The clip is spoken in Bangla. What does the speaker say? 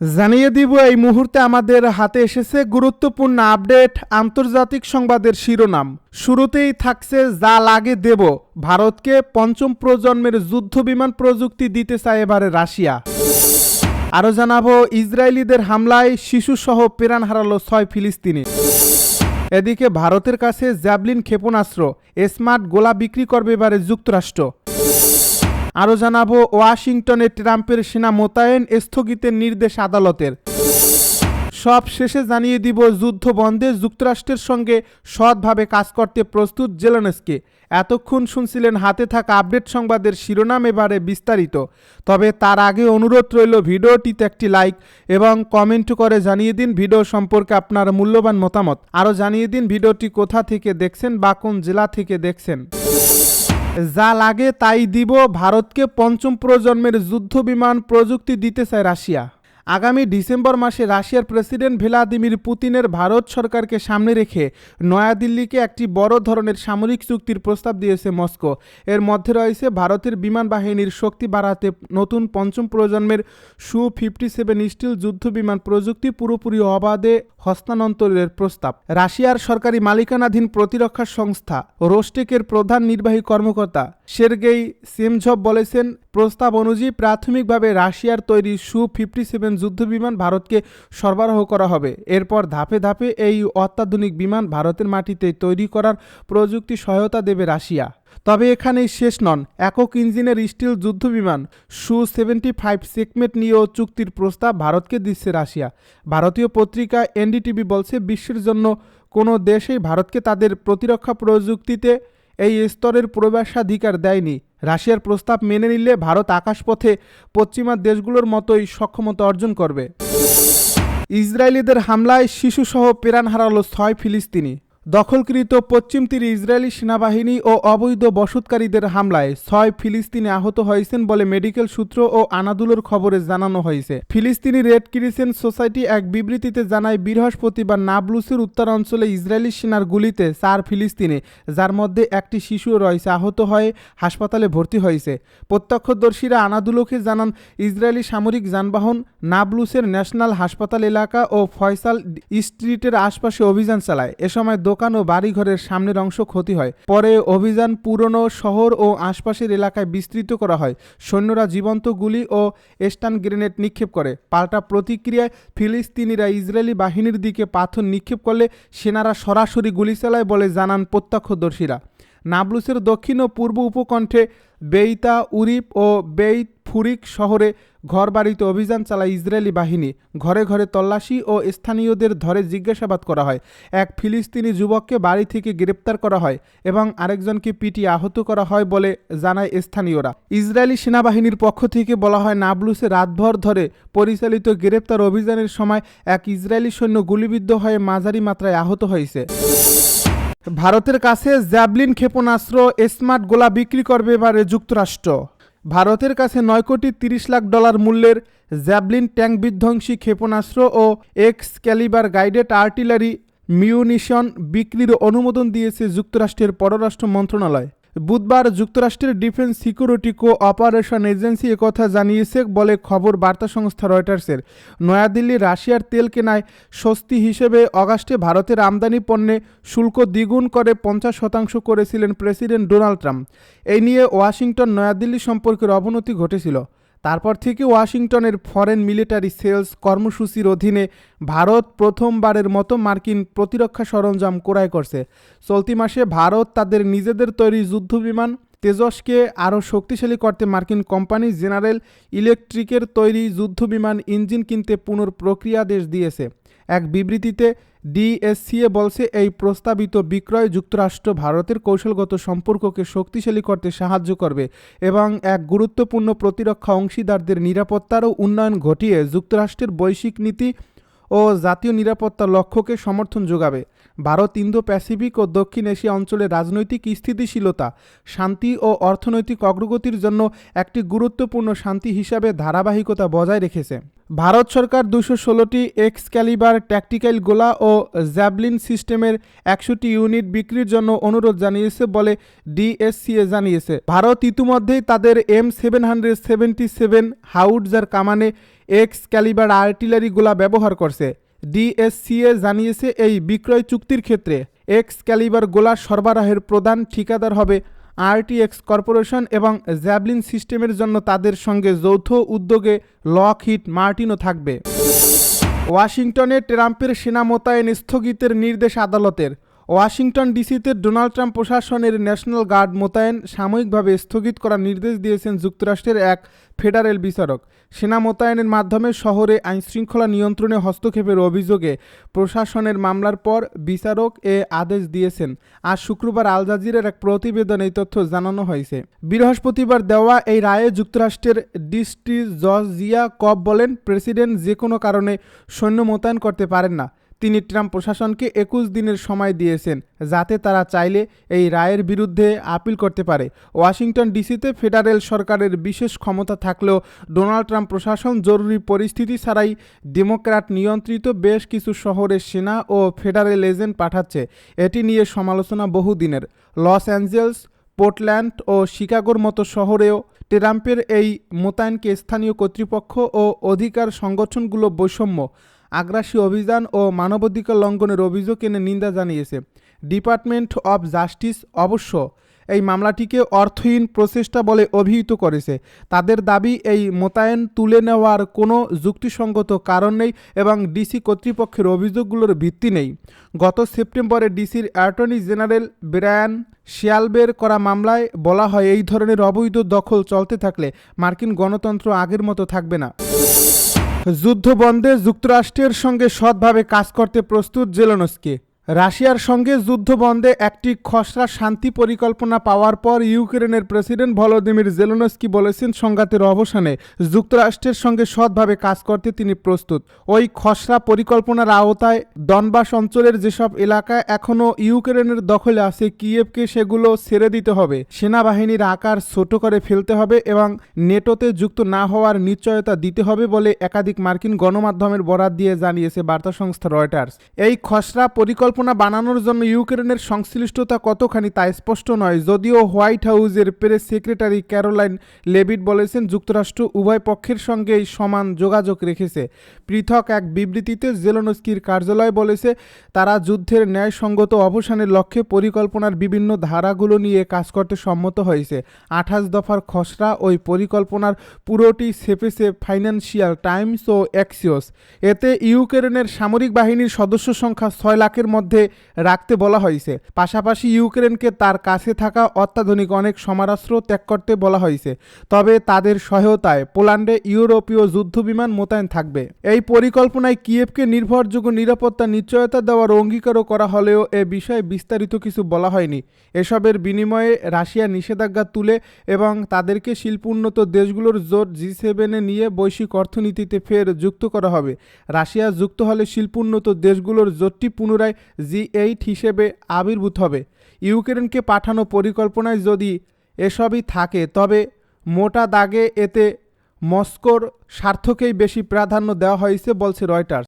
জানিয়ে দিব এই মুহূর্তে আমাদের হাতে এসেছে গুরুত্বপূর্ণ আপডেট আন্তর্জাতিক সংবাদের শিরোনাম। শুরুতেই থাকছে যা লাগে দেব, ভারতকে পঞ্চম প্রজন্মের যুদ্ধবিমান প্রযুক্তি দিতে চায় এবারে রাশিয়া। আরও জানাবো ইসরায়েলিদের হামলায় শিশুসহ প্রাণ হারালো 6 ফিলিস্তিনি। এদিকে ভারতের কাছে জ্যাভলিন ক্ষেপণাস্ত্র, স্মার্ট গোলা বিক্রি করবে এবারে যুক্তরাষ্ট্র। আরও জানাবো ওয়াশিংটনে ট্রাম্পের সেনা মোতায়েন স্থগিতের নির্দেশ আদালতের। সব শেষে জানিয়ে দিব যুদ্ধ বন্ধে যুক্তরাষ্ট্রের সঙ্গে সৎভাবে কাজ করতে প্রস্তুত জেলেনস্কি। এতক্ষণ শুনছিলেন হাতে থাকা আপডেট সংবাদের শিরোনাম, এবারে বিস্তারিত। তবে তার আগে অনুরোধ রইল ভিডিওটিতে একটি লাইক এবং কমেন্ট করে জানিয়ে দিন ভিডিও সম্পর্কে আপনার মূল্যবান মতামত। আরও জানিয়ে দিন ভিডিওটি কোথা থেকে দেখছেন বা কোন জেলা থেকে দেখছেন। যা লাগে তাই দিব, ভারতকে পঞ্চম প্রজন্মের যুদ্ধবিমান প্রযুক্তি দিতে চায় রাশিয়া। আগামী ডিসেম্বর মাসে রাশিয়ার প্রেসিডেন্ট ভ্লাদিমির পুতিনের ভারত সরকারকে সামনে রেখে নয়াদিল্লিকে একটি বড় ধরনের সামরিক চুক্তির প্রস্তাব দিয়েছে মস্কো। এর মধ্যে রয়েছে ভারতের বিমান বাহিনীর শক্তি বাড়াতে নতুন পঞ্চম প্রজন্মের Su-57 স্টিল যুদ্ধবিমান প্রযুক্তি পুরোপুরি অবাধে হস্তান্তরের প্রস্তাব। রাশিয়ার সরকারি মালিকানাধীন প্রতিরক্ষা সংস্থা রোস্টেকের প্রধান নির্বাহী কর্মকর্তা সের্গেই সেমঝভ বলেছেন, প্রস্তাব অনুযায়ী প্রাথমিকভাবে রাশিয়ার তৈরি Su-57 যুদ্ধবিমান ভারতকে সরবরাহ করা হবে। এরপর ধাপে ধাপে এই অত্যাধুনিক বিমান ভারতের মাটিতে তৈরি করার প্রযুক্তি সহায়তা দেবে রাশিয়া। তবে এখানেই শেষ নন। একক ইঞ্জিনের স্টিল যুদ্ধবিমান Su-75 সেগমেন্ট নিয়েও চুক্তির প্রস্তাব ভারতকে দিচ্ছে রাশিয়া। ভারতীয় পত্রিকা এনডিটিভি বলছে, বিশ্বের জন্য কোনো দেশই ভারতকে তাদের প্রতিরক্ষা প্রযুক্তিতে এই স্তরের প্রবেশাধিকার দেয়নি। রাশিয়ার প্রস্তাব মেনে নিলে ভারত আকাশপথে পশ্চিমা দেশগুলোর মতোই সক্ষমতা অর্জন করবে। ইসরায়েলিদের হামলায় শিশুসহ প্রাণ হারালো 6 ফিলিস্তিনি। দখলকৃত পশ্চিম তীরে ইসরায়েলি সেনাবাহিনী ও অবৈধ বসতকারীদের হামলায় 6 ফিলিস্তিনি আহত হয়েছেন বলে মেডিকেল সূত্র ও আনাদুলোর খবরে জানানো হয়েছে। ফিলিস্তিনি রেড ক্রিসেন্ট সোসাইটি এক বিবৃতিতে জানায়, বৃহস্পতিবার নাবলুসের উত্তরাঞ্চলে ইসরায়েলি সেনার গুলিতে 4 ফিলিস্তিনি, যার মধ্যে একটি শিশুও রয়েছে, আহত হয়ে হাসপাতালে ভর্তি হয়েছে। প্রত্যক্ষদর্শীরা আনাদুলোকে জানান, ইসরায়েলি সামরিক যানবাহন নাবলুসের ন্যাশনাল হাসপাতাল এলাকা ও ফয়সাল স্ট্রিটের আশপাশে অভিযান চালায়। এ সময় দোকান ও বাড়িঘরের সামনের অংশ ক্ষতি হয়। পরে অভিযান পুরনো শহর ও আশপাশের এলাকায় বিস্তৃত করা হয়। সৈন্যরা জীবন্ত গুলি ও স্টান গ্রেনেড নিক্ষেপ করে। পাল্টা প্রতিক্রিয়ায় ফিলিস্তিনিরা ইসরায়েলি বাহিনীর দিকে পাথর নিক্ষেপ করলে সেনারা সরাসরি গুলি চালায় বলে জানান প্রত্যক্ষদর্শীরা। নাবলুসের দক্ষিণ ও পূর্ব উপকণ্ঠে বেইতা উরিপ ও বেইত ফুরিক শহরে ঘরবাড়িতে অভিযান চালায় ইসরায়েলি বাহিনী। ঘরে ঘরে তল্লাশি ও স্থানীয়দের ধরে জিজ্ঞাসাবাদ করা হয়। এক ফিলিস্তিনি যুবককে বাড়ি থেকে গ্রেপ্তার করা হয় এবং আরেকজনকে পিটিয়ে আহত করা হয় বলে জানায় স্থানীয়রা। ইসরায়েলি সেনাবাহিনীর পক্ষ থেকে বলা হয়, নাবলুসে রাতভর ধরে পরিচালিত গ্রেপ্তার অভিযানের সময় এক ইসরায়েলি সৈন্য গুলিবিদ্ধ হয়ে মাঝারি মাত্রায় আহত হয়েছে। ভারতের কাছে জ্যাভলিন ক্ষেপণাস্ত্র, স্মার্ট গোলা বিক্রি করবে এবারে যুক্তরাষ্ট্র। ভারতের কাছে $9.30 লাখ মূল্যের জ্যাভলিন ট্যাঙ্ক বিধ্বংসী ক্ষেপণাস্ত্র ও এক্সক্যালিবার গাইডেড আর্টিলারি মিউনিশন বিক্রির অনুমোদন দিয়েছে যুক্তরাষ্ট্রের পররাষ্ট্র মন্ত্রণালয়। বুধবার যুক্তরাষ্ট্রের ডিফেন্স সিকিউরিটি কোঅপারেশন এজেন্সি একথা জানিয়েছে বলে খবর বার্তা সংস্থা রয়টার্সের। নয়াদিল্লি রাশিয়ার তেল কেনায় স্বস্তি হিসেবে অগাস্টে ভারতের আমদানি পণ্যে শুল্ক দ্বিগুণ করে 50% করেছিলেন প্রেসিডেন্ট ডোনাল্ড ট্রাম্প। এই নিয়ে ওয়াশিংটন নয়াদিল্লি সম্পর্কের অবনতি ঘটেছিল। তারপর থেকে ওয়াশিংটনের ফরেন মিলিটারি সেলস কর্মসূচির অধীনে ভারত প্রথমবারের মতো মার্কিন প্রতিরক্ষা সরঞ্জাম ক্রয় করছে। চলতি মাসে ভারত তাদের নিজেদের তৈরি যুদ্ধবিমান তেজসকে আরও শক্তিশালী করতে মার্কিন কোম্পানি জেনারেল ইলেকট্রিকের তৈরি যুদ্ধবিমান ইঞ্জিন কিনতে পুনঃপ্রক্রিয়াদেশ দিয়েছে। এক বিবৃতিতে ডিএসসিএ বলছে, এই প্রস্তাবিত বিক্রয় যুক্তরাষ্ট্র ভারতের কৌশলগত সম্পর্ককে শক্তিশালী করতে সাহায্য করবে এবং এক গুরুত্বপূর্ণ প্রতিরক্ষা অংশীদারদের নিরাপত্তারও উন্নয়ন ঘটিয়ে যুক্তরাষ্ট্রের বৈশ্বিক নীতি ও জাতীয় নিরাপত্তার লক্ষ্যকে সমর্থন যোগাবে। ভারত ইন্দো প্যাসিফিক ও দক্ষিণ এশিয়া অঞ্চলের রাজনৈতিক স্থিতিশীলতা, শান্তি ও অর্থনৈতিক অগ্রগতির জন্য একটি গুরুত্বপূর্ণ শান্তি হিসাবে ধারাবাহিকতা বজায় রেখেছে। ভারত সরকার 216টি এক্সক্যালিবার ট্যাকটিক্যাল গোলা ও জ্যাভলিন সিস্টেমের 100টি ইউনিট বিক্রির জন্য অনুরোধ জানিয়েছে বলে ডিএসসিএ জানিয়েছে। ভারত ইতিমধ্যেই তাদের M777 হাউটজার কামানে এক্সক্যালিবার আর্টিলারি গোলা ব্যবহার করছে। ডিএসসিএ জানিয়েছে এই বিক্রয় চুক্তির ক্ষেত্রে এক্সক্যালিবার গোলা সরবরাহের প্রধান ঠিকাদার হবে আরটিএক্স কর্পোরেশন এবং জ্যাভলিন সিস্টেমের জন্য তাদের সঙ্গে যৌথ উদ্যোগে লকহিড মার্টিনও থাকবে। ওয়াশিংটনে ট্রাম্পের সেনা মোতায়েন স্থগিতের নির্দেশ আদালতের। ওয়াশিংটন ডিসিতে ডোনাল্ড ট্রাম্প প্রশাসনের ন্যাশনাল গার্ড মোতায়েন সাময়িকভাবে স্থগিত করার নির্দেশ দিয়েছেন যুক্তরাষ্ট্রের এক ফেডারেল বিচারক। সেনা মোতায়েনের মাধ্যমে শহরে আইনশৃঙ্খলা নিয়ন্ত্রণে হস্তক্ষেপের অভিযোগে প্রশাসনের মামলার পর বিচারক এ আদেশ দিয়েছেন। আজ শুক্রবার আল জাজিরার এক প্রতিবেদনে এই তথ্য জানানো হয়েছে। বৃহস্পতিবার দেওয়া এই রায়ে যুক্তরাষ্ট্রের ডিস্ট্রিক্ট জজ জিয়া কব বলেন, প্রেসিডেন্ট যে কোনো কারণে সৈন্য মোতায়েন করতে পারেন না। তিনি ট্রাম্প প্রশাসনকে 21 দিনের সময় দিয়েছেন যাতে তারা চাইলে এই রায়ের বিরুদ্ধে আপিল করতে পারে। ওয়াশিংটন ডিসিতে ফেডারেল সরকারের বিশেষ ক্ষমতা থাকলেও ডোনাল্ড ট্রাম্প প্রশাসন জরুরি পরিস্থিতি ছাড়াই ডেমোক্র্যাট নিয়ন্ত্রিত বেশ কিছু শহরে সেনা ও ফেডারেল এজেন্ট পাঠাচ্ছে। এটি নিয়ে সমালোচনা বহুদিনের। লস অ্যাঞ্জেলস, পোর্টল্যান্ড ও শিকাগোর মতো শহরেও ট্রাম্পের এই মোতায়েনকে স্থানীয় কর্তৃপক্ষ ও অধিকার সংগঠনগুলো বৈষম্য, আগ্রাসী অভিযান ও মানবাধিকার লঙ্ঘনের অভিযোগ এনে নিন্দা জানিয়েছে। ডিপার্টমেন্ট অব জাস্টিস অবশ্য এই মামলাটিকে অর্থহীন প্রচেষ্টা বলে অভিহিত করেছে। তাদের দাবি, এই মোতায়েন তুলে নেওয়ার কোনো যুক্তিসঙ্গত কারণ নেই এবং ডিসি কর্তৃপক্ষের অভিযোগগুলোর ভিত্তি নেই। গত সেপ্টেম্বরে ডিসির অ্যাটর্নি জেনারেল ব্রায়ান শিয়ালবের করা মামলায় বলা হয়, এই ধরনের অবৈধ দখল চলতে থাকলে মার্কিন গণতন্ত্র আগের মতো থাকবে না। যুদ্ধবন্ধে যুক্তরাষ্ট্রের সঙ্গে সৎভাবে কাজ করতে প্রস্তুত জেলেনস্কি। রাশিয়ার সঙ্গে যুদ্ধবন্ধে একটি খসড়া শান্তি পরিকল্পনা পাওয়ার পর ইউক্রেনের প্রেসিডেন্ট ভলোদিমির জেলেনস্কি বলেছেন, সংঘাতের অবসানে যুক্তরাষ্ট্রের সঙ্গে সৎভাবে কাজ করতে তিনি প্রস্তুত। ওই খসড়া পরিকল্পনার আওতায় ডনবাস অঞ্চলের যেসব এলাকা এখনও ইউক্রেনের দখলে আছে, কিয়েভকে সেগুলো ছেড়ে দিতে হবে, সেনাবাহিনীর আকার ছোট করে ফেলতে হবে এবং নেটোতে যুক্ত না হওয়ার নিশ্চয়তা দিতে হবে বলে একাধিক মার্কিন গণমাধ্যমের বরাত দিয়ে জানিয়েছে বার্তা সংস্থা রয়টার্স। এই খসড়া পরিকল্পনা বানানোর জন্য ইউক্রেনের সংশ্লিষ্টতা কতখানি তা স্পষ্ট নয়, যদিও হোয়াইট হাউসের প্রেস সেক্রেটারি ক্যারোলাইন লেভিট বলেছেন, যুক্তরাষ্ট্র উভয় পক্ষের সঙ্গেই সমান যোগাযোগ রেখেছে। পৃথক এক বিবৃতিতে জেলেনস্কির কার্যালয় বলেছে, তারা যুদ্ধের ন্যায়সঙ্গত অবসানের লক্ষ্যে পরিকল্পনার বিভিন্ন ধারাগুলো নিয়ে কাজ করতে সম্মত হয়েছে। 28 দফার খসড়া ওই পরিকল্পনার পুরোটি ছেপেছে ফাইন্যান্সিয়াল টাইমস ও এক্সিওস। এতে ইউক্রেনের সামরিক বাহিনীর সদস্য সংখ্যা 6 লাখের মধ্যে রাখতে বলা হয়েছে। পাশাপাশি ইউক্রেনকে তার কাছে থাকা অত্যাধুনিক অনেক সমরাস্ত্র ত্যাগ করতে বলা হয়েছে। তবে তাদের সহায়তায় পোল্যান্ডে ইউরোপীয় যুদ্ধবিমান মোতায়েন থাকবে। এই পরিকল্পনায় কিয়েভকে নির্ভরযোগ্য নিরাপত্তা নিশ্চয়তা দেওয়ার অঙ্গীকারও করা হলেও এ বিষয়ে বিস্তারিত কিছু বলা হয়নি। এসবের বিনিময়ে রাশিয়া নিষেধাজ্ঞা তুলে এবং তাদেরকে শিল্পোন্নত দেশগুলোর জোট G7-এ নিয়ে বৈশ্বিক অর্থনীতিতে ফের যুক্ত করা হবে। রাশিয়া যুক্ত হলে শিল্পোন্নত দেশগুলোর জোটটি পুনরায় G8 হিসেবে আবির্ভূত হবে। ইউক্রেনকে পাঠানো পরিকল্পনায় যদি এসবই থাকে তবে মোটা দাগে এতে মস্কোর স্বার্থকেই বেশি প্রাধান্য দেওয়া হয়েছে বলছে রয়টার্স।